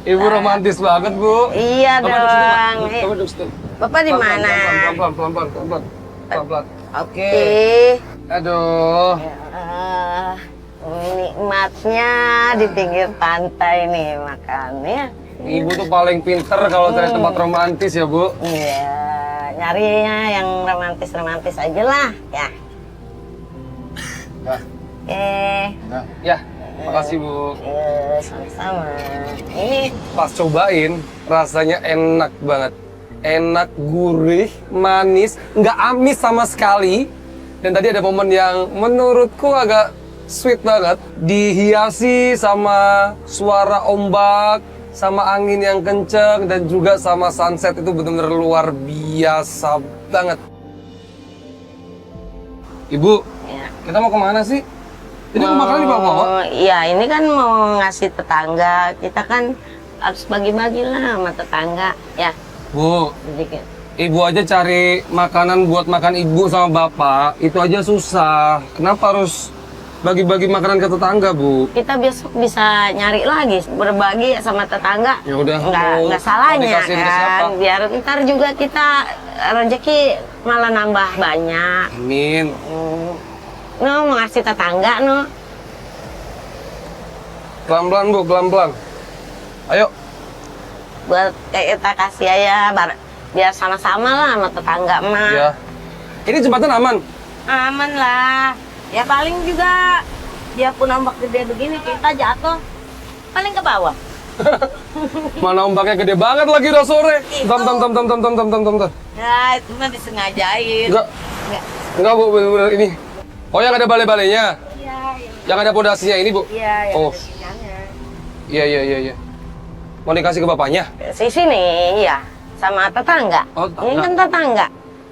Ibu romantis banget, Bu. Iya Bapak duduk situ, Pak. dong. Bapak duduk situ. Bapak di Pelan-pelan, mana? Pelan-pelan, pelan-pelan, pelan-pelan. Pelan-pelan. Oke. Aduh. Aduh. Nikmatnya di pinggir pantai nih makannya. Ibu tuh paling pinter kalau cari tempat romantis ya, Bu. Iya, nyarinya yang romantis-romantis aja lah ya. Ya, Oke. nah, Ya, makasih, Bu. Iya, sama-sama. Ini Pas cobain, rasanya enak banget. Enak, gurih, manis, nggak amis sama sekali. Dan tadi ada momen yang menurutku agak sweet banget. Dihiasi sama suara ombak, sama angin yang kenceng, dan juga sama sunset itu benar-benar luar biasa banget. Ibu, ya. kita mau kemana sih? Ini kok makanan dibawa-bawa? Iya, ini kan mau ngasih tetangga. Kita kan harus bagi-bagi lah sama tetangga ya. Bu, Sedikit. Ibu aja cari makanan buat makan ibu sama bapak, itu aja susah. Kenapa harus bagi-bagi makanan ke tetangga, Bu? Kita besok bisa nyari lagi, berbagi sama tetangga. Ya udah, nggak mau salahnya dikasihin ke siapa? kan. Biar ntar juga kita rezeki malah nambah banyak. Amin. No, mau ngasih tetangga, no. Pelan-pelan, Bu, pelan-pelan. Ayo. Buat kita kasih aja, biar sama-sama lah sama tetangga mah. Ya. Ini jembatan aman? Aman lah. Ya paling juga, dia pun ombak gede begini, kita jatuh. Paling ke bawah. Mana ombaknya gede banget lagi udah sore. Tam. Ya, itu mah disengajain. Enggak, Bu, bener-bener ini. Oh, yang ada balai-balainya? Iya, Yang ada pondasinya ini, Bu? iya. Oh. Iya. Mau dikasih ke bapaknya? Sini, iya. Sama tetangga. Oh, Ini kan tetangga.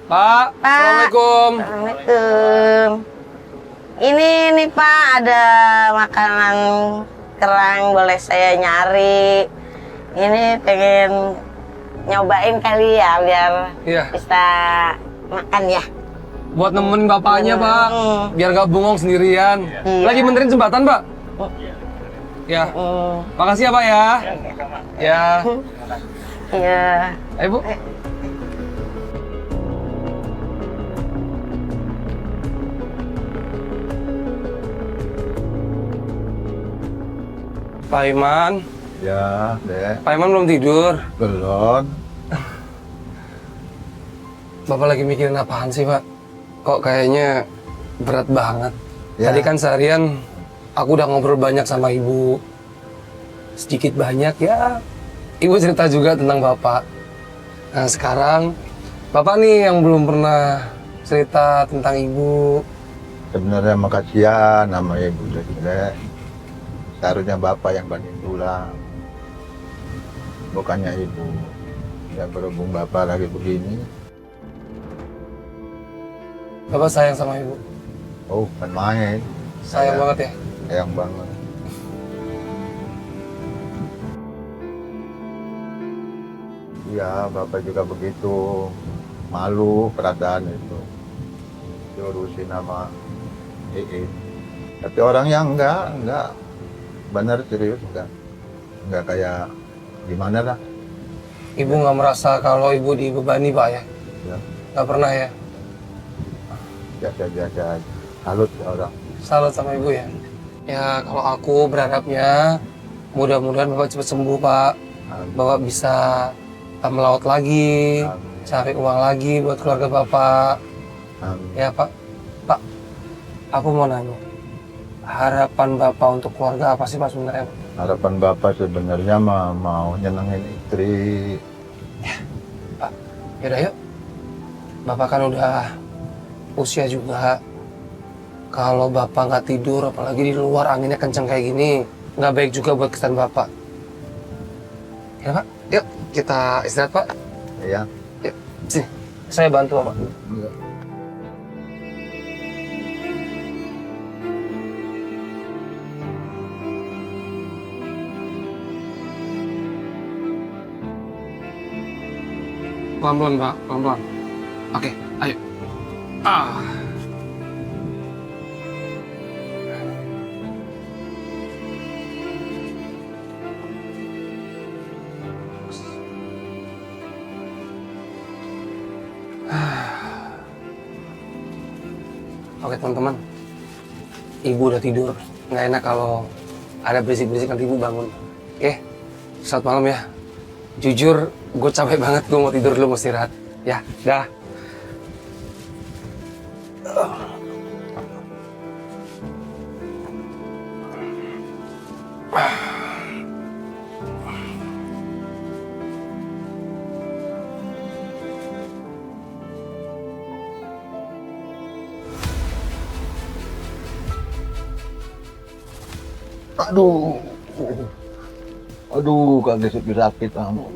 Pak, Assalamualaikum. Assalamualaikum. Ini nih Pak, ada makanan kerang, boleh saya nyari. Ini pengen nyobain kali ya, biar Iya. bisa makan ya. Buat nemenin bapaknya, Pak. Biar gak bengong sendirian. Iya. Lagi benerin jembatan, Pak? Ya. Makasih ya, Pak ya. Ya. Iya. Ayo, Bu. Pak Iman. Ya, Dek. Pak Iman belum tidur. Belum. Bapak lagi mikirin apaan sih, Pak? Kok kayaknya berat banget. Ya. Tadi kan seharian aku udah ngobrol banyak sama Ibu. Sedikit banyak ya. Ibu cerita juga tentang Bapak. Nah, sekarang Bapak nih yang belum pernah cerita tentang Ibu. Sebenarnya makasih ya nama Ibu Dek. Seharusnya Bapak yang banding pulang. Bukannya Ibu. Ya berhubung Bapak lagi begini. Bapak sayang sama Ibu. Oh, kan main. Sayang banget ya. Sayang banget. Iya, Bapak juga begitu. Malu perasaan itu. Diurusin sama Iin. Tapi orang yang enggak. Benar serius enggak. Enggak kayak gimana lah. Ibu nggak merasa kalau Ibu dibebani, Pak ya? Ya, Nggak pernah ya? biasa-biasa aja. Salut ya orang. Salut sama Ibu ya. Ya, kalau aku berharapnya mudah-mudahan Bapak cepat sembuh, Pak. Bapak bisa melaut lagi, Amin. cari uang lagi buat keluarga Bapak. Amin. Ya, Pak. Pak, aku mau nanya. Harapan Bapak untuk keluarga apa sih, Pak, sebenarnya? Harapan Bapak sebenarnya mau nyenengin istri. Pak, yaudah yuk. Bapak kan udah usia juga. Kalau Bapak nggak tidur, apalagi di luar anginnya kenceng kayak gini, nggak baik juga buat kesehatan Bapak. Ya, Pak? Yuk, kita istirahat, Pak. Ya. Yuk, sini. Saya bantu, Bapak. Iya. Pelan-pelan, Pak. Pelan-pelan. Oke, ayo. Ah. Oke, teman-teman. Ibu udah tidur. Nggak enak kalau ada berisik-berisik nanti Ibu bangun. Oke, selamat malam ya. Jujur, gue capek banget. Gue mau tidur dulu, mau istirahat. Ya, dah. Aduh. Aduh, kaki sakit amat.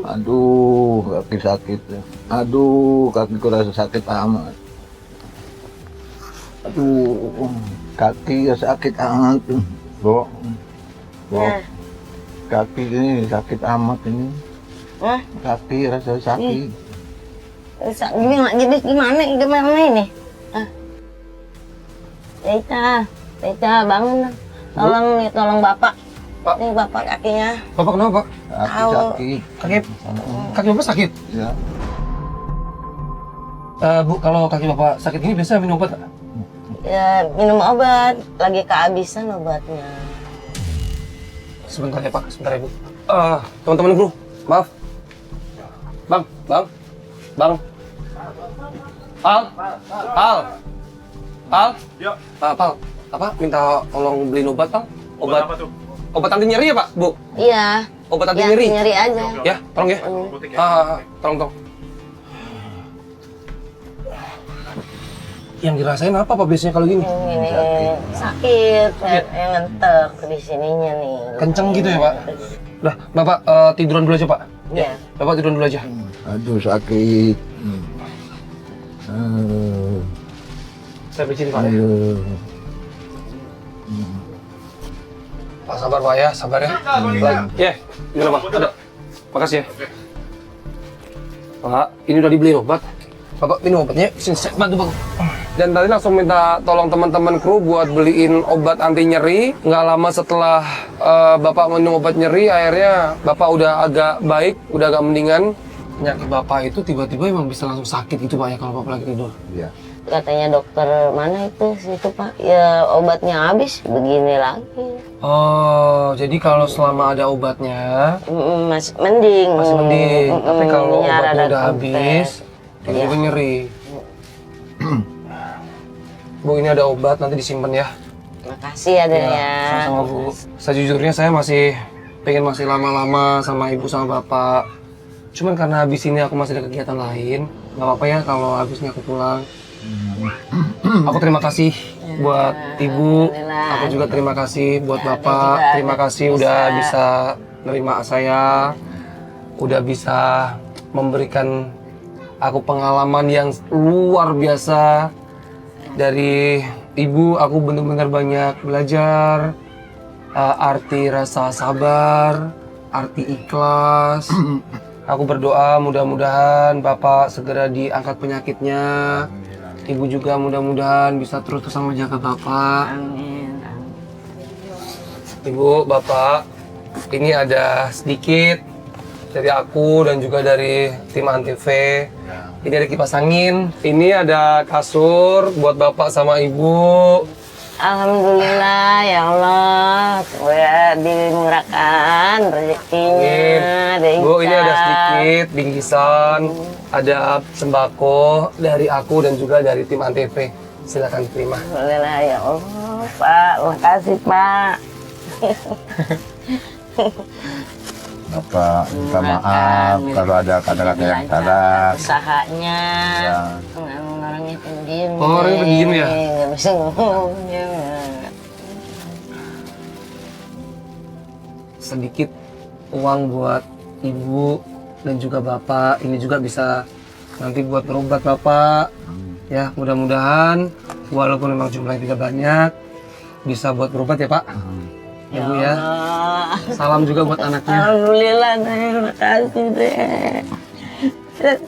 Aduh, kaki sakit. Aduh, kakiku rasa sakit amat. Aduh, kaki sakit amat. Bu. Ya. Kaki ini sakit amat ini. Hah? Kaki rasa sakit. Gimana ini? Deca, bangun. Tolong Bapak. Pak. Nih Bapak kakinya. Bapak kenapa, Pak? Kaki sakit. Kaki Bapak sakit? Ya. Bu, kalau kaki Bapak sakit ini biasa minum obat nggak? Ya, minum obat. Lagi kehabisan obatnya. Sebentar ya Pak, sebentar ya Bu. Teman-teman kru, maaf. Bang. Al. Ya. Pal, apa? Minta tolong beliin obat, Pal. Obat apa tuh? Obat anti nyeri ya, Pak, Bu? Iya. Obat anti Ya, nyeri. nyeri aja. Ya, tolong ya. Tolong. Yang dirasain apa Pak biasanya kalau gini? Ini sakit, yang ngentek di sininya nih. Kenceng gitu ya, Pak? Udah, Bapak tiduran dulu aja, Pak. Iya. Bapak tiduran dulu aja. Aduh sakit. Saya pijitin, Pak. Ya. Aduh. Pak, sabar Pak ya, sabar ya. Ya, gimana Pak? Ada. Makasih ya. Pak, ini udah dibeliin obat. Bapak minum obatnya, sini saya bantu Bang. Dan tadi langsung minta tolong teman-teman kru buat beliin obat anti nyeri. Nggak lama setelah Bapak minum obat nyeri, akhirnya Bapak udah agak baik, udah agak mendingan. Penyakit Bapak itu tiba-tiba emang bisa langsung sakit gitu Pak ya kalau Bapak lagi tidur. Ya. Katanya dokter mana itu situ Pak, ya obatnya habis begini lagi. Oh, jadi kalau selama ada obatnya Masih mending. masih mending. Tapi kalau Nyara obatnya dan udah kempes. habis, tiba-tiba nyeri. Bu, ini ada obat, nanti disimpan ya. Makasih ya Den ya. Sama-sama Bu. Sejujurnya saya masih pengen lama-lama sama Ibu sama Bapak. Cuman karena habis ini aku masih ada kegiatan lain, nggak apa-apa ya kalau habisnya aku pulang. Aku terima kasih buat Ibu, aku juga terima kasih buat Bapak. Terima kasih udah bisa nerima saya, udah bisa memberikan aku pengalaman yang luar biasa. Dari Ibu aku benar-benar banyak belajar arti rasa sabar, arti ikhlas. Aku berdoa mudah-mudahan Bapak segera diangkat penyakitnya. Ibu juga mudah-mudahan bisa terus sama jaga Bapak. Amin. Ibu, Bapak, ini ada sedikit dari aku dan juga dari tim Antv. Ini ada kipas angin. Ini ada kasur buat Bapak sama Ibu. Alhamdulillah ya Allah, semoga dimurahkan rezekinya. Bu, ini ada sedikit bingkisan, ada sembako dari aku dan juga dari tim Antv. Silakan terima. Alhamdulillah ya Allah, Pak. Makasih Pak. Bapak minta maaf kalau ada kata-kata yang salah. Usahanya. Ya. Orangnya pendiam. Oh, orangnya pendiam ya? Nggak bisa ngomongnya. Sedikit uang buat Ibu dan juga Bapak. Ini juga bisa nanti buat berobat Bapak. Ya, mudah-mudahan walaupun memang jumlahnya tidak banyak, bisa buat berobat ya Pak. Ya Bu ya. Salam juga buat anaknya. Alhamdulillah, terima kasih deh.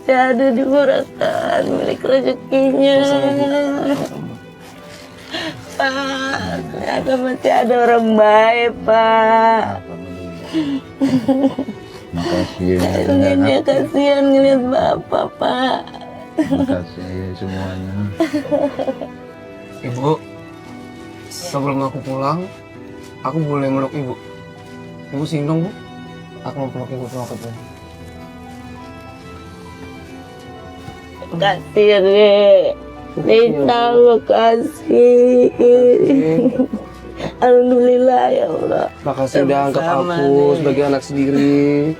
Ada dimurahkan milik rezekinya. Pak, ternyata masih ada orang baik, Pak. Makasih. Dia kasihan ngeliat Bapak, Pak. Makasih semuanya. Ibu, sebelum aku pulang, aku boleh meluk Ibu. Ibu sini dong Bu. Aku mau peluk Ibu peluk Ibu. Makasih ya, Dek. Terima kasih. Alhamdulillah ya Allah. Makasih udah anggap Sama-sama, aku Dek. sebagai anak sendiri.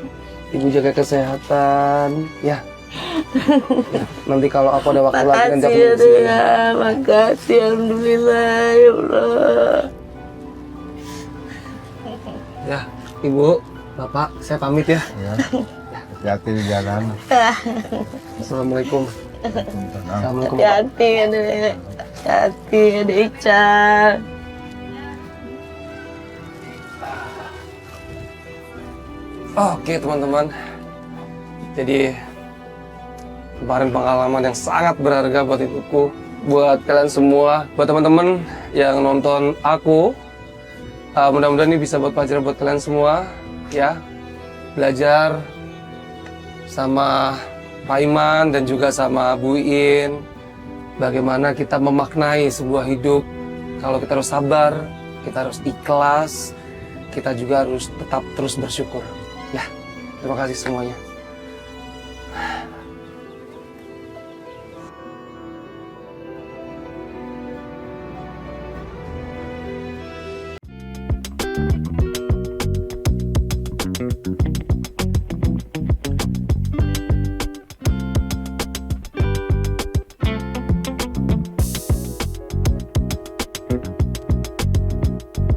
Ibu jaga kesehatan, ya. Nanti kalau aku ada waktu lagi nanti aku Makasih ya, mau kesini. Dek. Makasih, alhamdulillah ya Allah. Ya, Ibu, Bapak, saya pamit ya. Ya. Hati-hati di jalan. Assalamualaikum. Assalamualaikum. Bapak. Hati-hati ya, Dek. Hati ya, Dek Ical. Oke teman-teman, jadi Kemarin pengalaman yang sangat berharga buat hidupku, buat kalian semua, buat teman-teman yang nonton aku. Mudah-mudahan ini bisa buat pelajaran buat kalian semua, ya. Belajar sama Pak Iman dan juga sama Bu Iin, bagaimana kita memaknai sebuah hidup. Kalau kita harus sabar, kita harus ikhlas, kita juga harus tetap terus bersyukur. Ya, terima kasih semuanya.